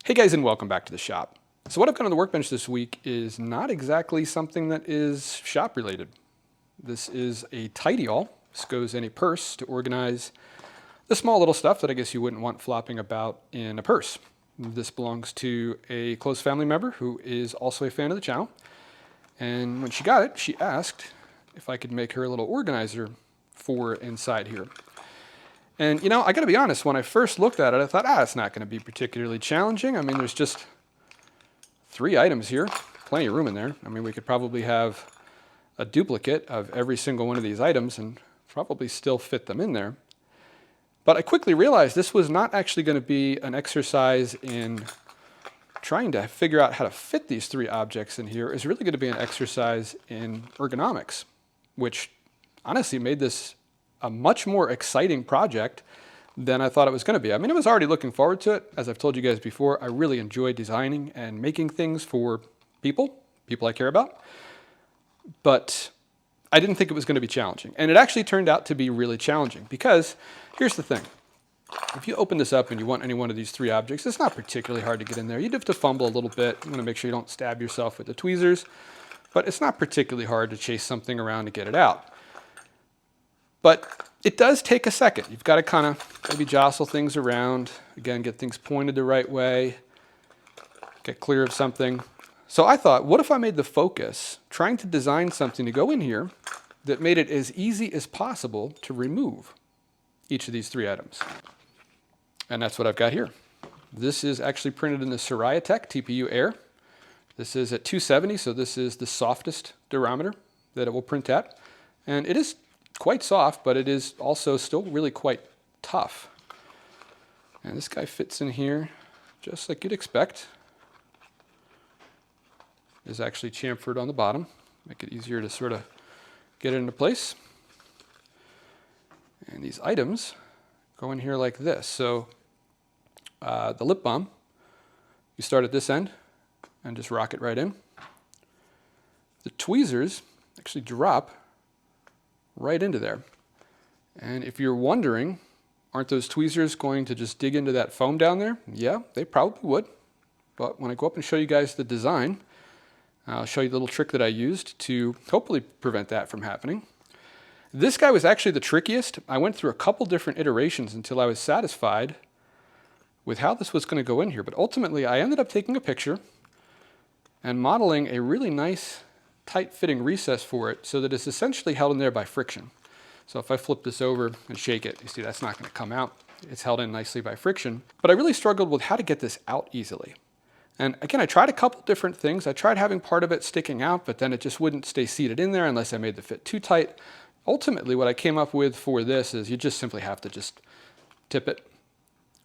Hey guys, and welcome back to the shop. So what I've got on the workbench this week is not exactly something that is shop related. This is a tidy-all. This goes in a purse to organize the small little stuff that I guess you wouldn't want flopping about in a purse. This belongs to a close family member who is also a fan of the channel. And when she got it, she asked if I could make her a little organizer for inside here. And you know, I gotta be honest, when I first looked at it, I thought, it's not gonna be particularly challenging. I mean, there's just 3 items here, plenty of room in there. I mean, we could probably have a duplicate of every single one of these items and probably still fit them in there. But I quickly realized this was not actually gonna be an exercise in trying to figure out how to fit these 3 objects in here. Is really gonna be an exercise in ergonomics, which honestly made this a much more exciting project than I thought it was going to be. I mean, I was already looking forward to it. As I've told you guys before, I really enjoy designing and making things for people I care about. But I didn't think it was going to be challenging. And it actually turned out to be really challenging because here's the thing. If you open this up and you want any one of these 3 objects, it's not particularly hard to get in there. You'd have to fumble a little bit. You want to make sure you don't stab yourself with the tweezers. But it's not particularly hard to chase something around to get it out. But it does take a second. You've got to kind of maybe jostle things around. Again, get things pointed the right way. Get clear of something. So I thought, what if I made the focus trying to design something to go in here that made it as easy as possible to remove each of these 3 items? And that's what I've got here. This is actually printed in the Soraya Tech TPU Air. This is at 270, so this is the softest durometer that it will print at. And it is quite soft, but it is also still really quite tough. And this guy fits in here just like you'd expect. There's actually chamfered on the bottom, make it easier to sort of get it into place. And these items go in here like this. So the lip balm, you start at this end and just rock it right in. The tweezers actually drop right into there. And if you're wondering, aren't those tweezers going to just dig into that foam down there? Yeah, they probably would. But when I go up and show you guys the design, I'll show you the little trick that I used to hopefully prevent that from happening. This guy was actually the trickiest. I went through a couple different iterations until I was satisfied with how this was going to go in here. But ultimately, I ended up taking a picture and modeling a really nice tight-fitting recess for it so that it's essentially held in there by friction. So if I flip this over and shake it, you see that's not going to come out. It's held in nicely by friction. But I really struggled with how to get this out easily. And again, I tried a couple different things. I tried having part of it sticking out, but then it just wouldn't stay seated in there unless I made the fit too tight. Ultimately, what I came up with for this is you just simply have to just tip it,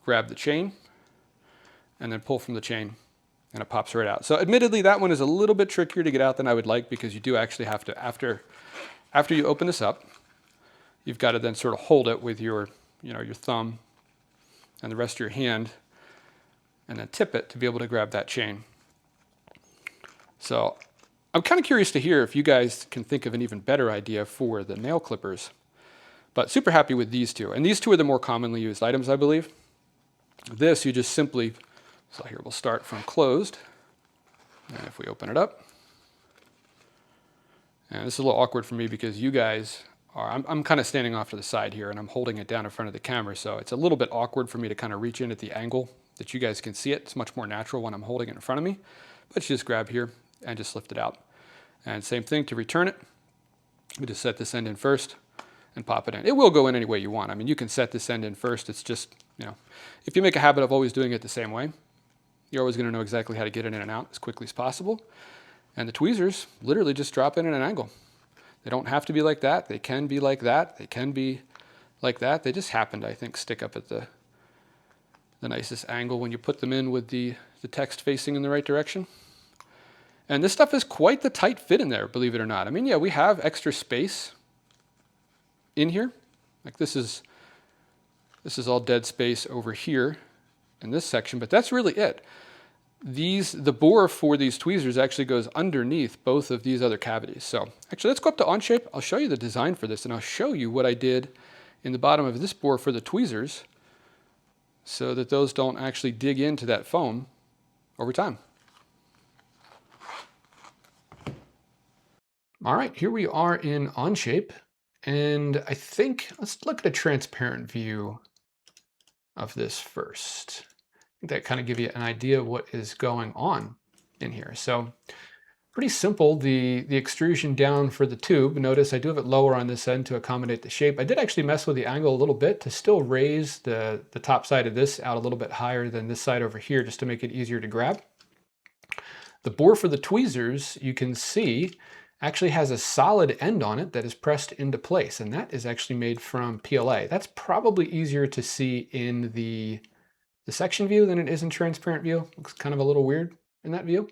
grab the chain, and then pull from the chain. And it pops right out. So admittedly, that one is a little bit trickier to get out than I would like because you do actually have to, after you open this up, you've got to then sort of hold it with your thumb and the rest of your hand and then tip it to be able to grab that chain. So I'm kind of curious to hear if you guys can think of an even better idea for the nail clippers. But super happy with these 2. And these 2 are the more commonly used items, I believe. This, you just simply, so here we'll start from closed, and if we open it up, and this is a little awkward for me because you guys are, I'm kind of standing off to the side here and I'm holding it down in front of the camera, so it's a little bit awkward for me to kind of reach in at the angle that you guys can see it. It's much more natural when I'm holding it in front of me, but you just grab here and just lift it out. And same thing to return it, we just set this end in first and pop it in. It will go in any way you want. I mean, you can set this end in first. It's just, if you make a habit of always doing it the same way, you're always going to know exactly how to get it in and out as quickly as possible. And the tweezers literally just drop in at an angle. They don't have to be like that. They can be like that. They can be like that. They just happen to, I think, stick up at the nicest angle when you put them in with the text facing in the right direction. And this stuff is quite the tight fit in there, believe it or not. I mean, yeah, we have extra space in here. Like this is all dead space over here in this section, but that's really it. The bore for these tweezers actually goes underneath both of these other cavities. So actually, let's go up to Onshape. I'll show you the design for this, and I'll show you what I did in the bottom of this bore for the tweezers so that those don't actually dig into that foam over time. All right, here we are in Onshape, and I think let's look at a transparent view of this first. I think that kind of give you an idea of what is going on in here. So pretty simple, the extrusion down for the tube. Notice I do have it lower on this end to accommodate the shape. I did actually mess with the angle a little bit to still raise the top side of this out a little bit higher than this side over here, just to make it easier to grab. The bore for the tweezers, you can see, actually has a solid end on it that is pressed into place, and that is actually made from PLA. That's probably easier to see in the section view than it is in transparent view. Looks kind of a little weird in that view.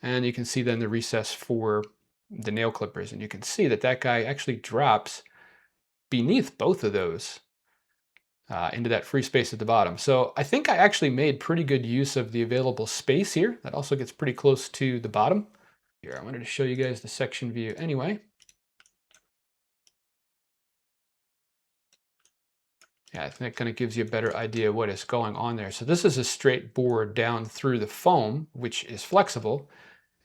And you can see then the recess for the nail clippers, and you can see that that guy actually drops beneath both of those into that free space at the bottom. So I think I actually made pretty good use of the available space here. That also gets pretty close to the bottom. Here, I wanted to show you guys the section view anyway. Yeah, I think that kind of gives you a better idea of what is going on there. So this is a straight bore down through the foam, which is flexible.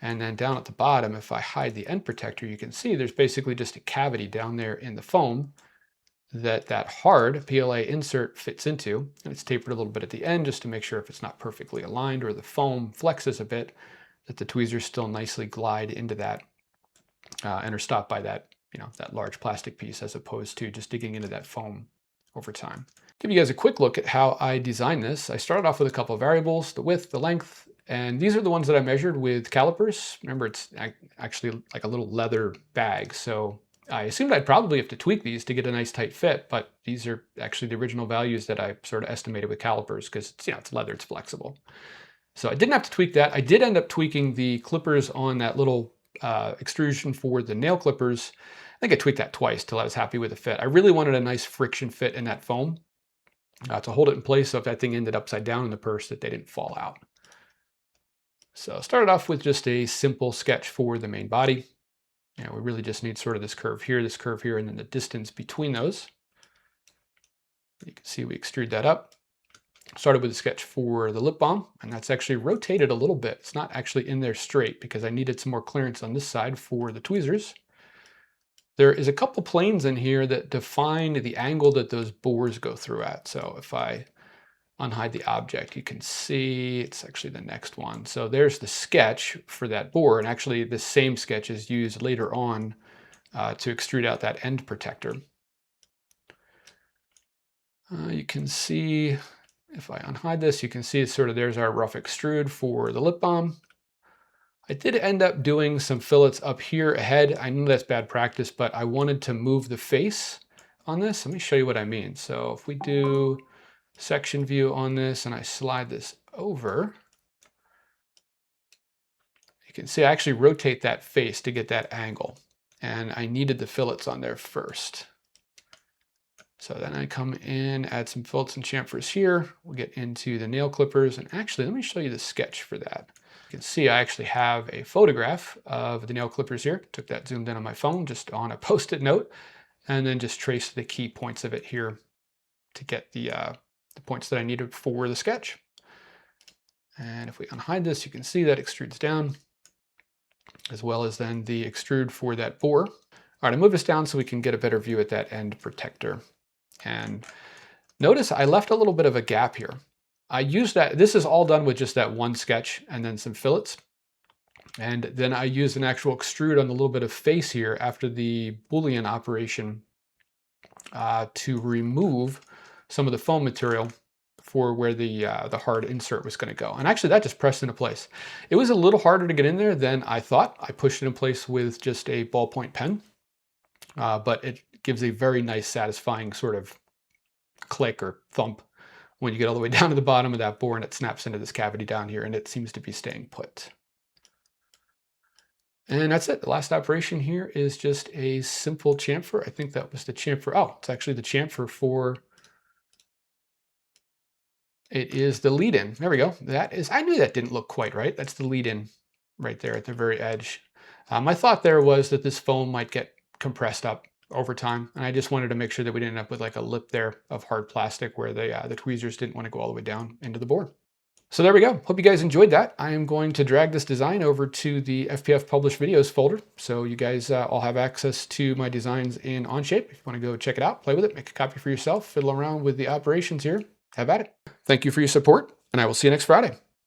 And then down at the bottom, if I hide the end protector, you can see there's basically just a cavity down there in the foam that hard PLA insert fits into. And it's tapered a little bit at the end just to make sure if it's not perfectly aligned or the foam flexes a bit, that the tweezers still nicely glide into that and are stopped by that, that large plastic piece, as opposed to just digging into that foam over time. Give you guys a quick look at how I designed this. I started off with a couple of variables, the width, the length, and these are the ones that I measured with calipers. Remember, it's actually like a little leather bag, so I assumed I'd probably have to tweak these to get a nice tight fit, but these are actually the original values that I sort of estimated with calipers because it's leather, it's flexible. So I didn't have to tweak that. I did end up tweaking the clippers on that little extrusion for the nail clippers. I think I tweaked that twice till I was happy with the fit. I really wanted a nice friction fit in that foam to hold it in place so if that thing ended upside down in the purse that they didn't fall out. So I started off with just a simple sketch for the main body. We really just need sort of this curve here, and then the distance between those. You can see we extrude that up. Started with a sketch for the lip balm, and that's actually rotated a little bit. It's not actually in there straight because I needed some more clearance on this side for the tweezers. There is a couple planes in here that define the angle that those bores go through at. So if I unhide the object, you can see it's actually the next one. So there's the sketch for that bore, and actually the same sketch is used later on to extrude out that end protector. You can see, if I unhide this, you can see sort of there's our rough extrude for the lip balm. I did end up doing some fillets up here ahead. I know that's bad practice, but I wanted to move the face on this. Let me show you what I mean. So if we do section view on this and I slide this over, you can see I actually rotate that face to get that angle. And I needed the fillets on there first. So then I come in, add some fillets and chamfers here. We'll get into the nail clippers. And actually, let me show you the sketch for that. You can see I actually have a photograph of the nail clippers here. Took that zoomed in on my phone, just on a Post-it note, and then just traced the key points of it here to get the points that I needed for the sketch. And if we unhide this, you can see that extrudes down, as well as then the extrude for that bore. All right, I move this down so we can get a better view at that end protector. And notice I left a little bit of a gap here. I used that, this is all done with just that one sketch and then some fillets. And then I used an actual extrude on the little bit of face here after the Boolean operation to remove some of the foam material for where the hard insert was going to go. And actually that just pressed into place. It was a little harder to get in there than I thought. I pushed it in place with just a ballpoint pen, but it gives a very nice satisfying sort of click or thump when you get all the way down to the bottom of that bore and it snaps into this cavity down here, and it seems to be staying put. And that's it. The last operation here is just a simple chamfer. I think that was the chamfer. Oh, it's actually the chamfer for, it is the lead-in. There we go. That is, I knew that didn't look quite right. That's the lead-in right there at the very edge. My thought there was that this foam might get compressed up over time, and I just wanted to make sure that we didn't end up with like a lip there of hard plastic where the tweezers didn't want to go all the way down into the board. So there we go. Hope you guys enjoyed that. I am going to drag this design over to the FPF published videos folder. So you guys all have access to my designs in Onshape. If you want to go check it out, play with it, make a copy for yourself, fiddle around with the operations here, have at it. Thank you for your support, and I will see you next Friday.